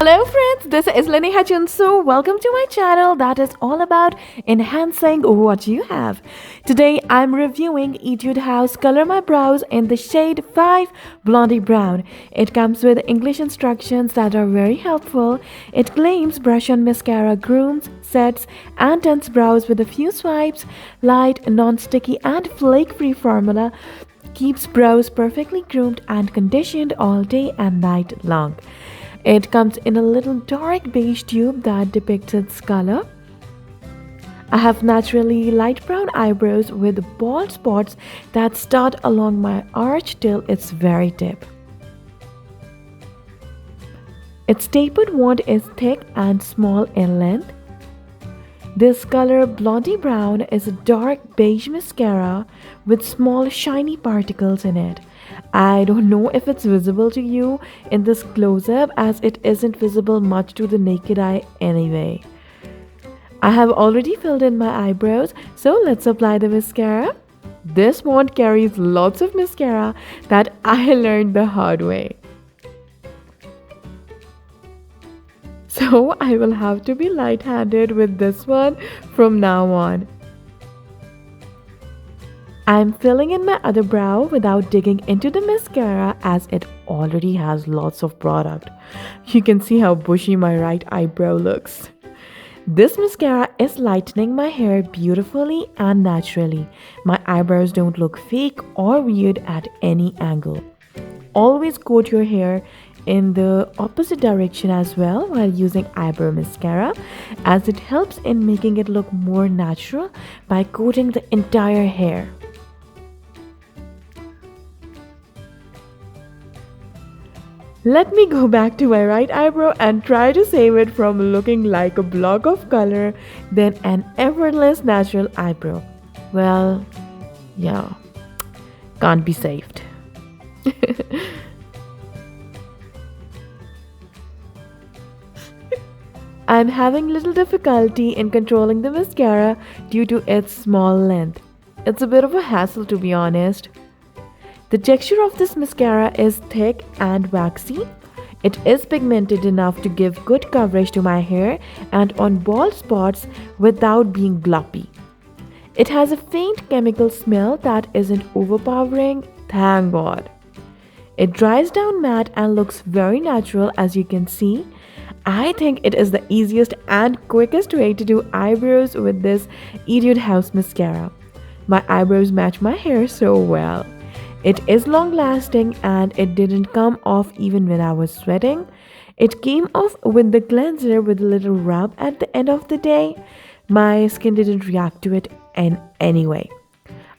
Hello friends, this is Laneha Junsu. Welcome to my channel that is all about enhancing what you have. Today I'm reviewing Etude House Color My Brows in the shade 5 Blondie Brown. It comes with English instructions that are very helpful. It claims brush on mascara grooms, sets and tints brows with a few swipes. Light, non-sticky and flake-free formula keeps brows perfectly groomed and conditioned all day and night long. It comes in a little dark beige tube that depicts its color. I have naturally light brown eyebrows with bald spots that start along my arch till its very tip. Its tapered wand is thick and small in length. This color Blondie Brown is a dark beige mascara with small shiny particles in it. I don't know if it's visible to you in this close-up as it isn't visible much to the naked eye anyway. I have already filled in my eyebrows, so let's apply the mascara. This wand carries lots of mascara that I learned the hard way. So I will have to be light-handed with this one from now on. I'm filling in my other brow without digging into the mascara as it already has lots of product. You can see how bushy my right eyebrow looks. This mascara is lightening my hair beautifully and naturally. My eyebrows don't look fake or weird at any angle. Always coat your hair in the opposite direction as well while using eyebrow mascara, as it helps in making it look more natural by coating the entire hair. Let me go back to my right eyebrow and try to save it from looking like a block of color than an effortless natural eyebrow. Well, yeah, can't be saved. I'm having little difficulty in controlling the mascara due to its small length. It's a bit of a hassle, to be honest. The texture of this mascara is thick and waxy. It is pigmented enough to give good coverage to my hair and on bald spots without being gloppy. It has a faint chemical smell that isn't overpowering, thank God. It dries down matte and looks very natural, as you can see. I think it is the easiest and quickest way to do eyebrows with this Etude House mascara. My eyebrows match my hair so well. It is long lasting and it didn't come off even when I was sweating. It came off with the cleanser with a little rub at the end of the day. My skin didn't react to it in any way.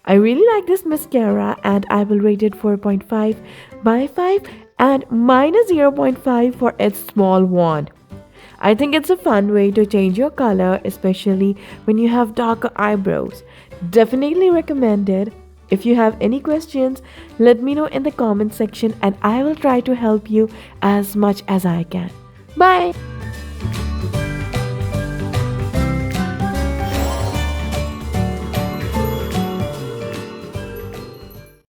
I really like this mascara and I will rate it 4.5 by 5 and minus 0.5 for its small wand. I think it's a fun way to change your color, especially when you have darker eyebrows. Definitely recommended. If you have any questions, let me know in the comment section and I will try to help you as much as I can. Bye!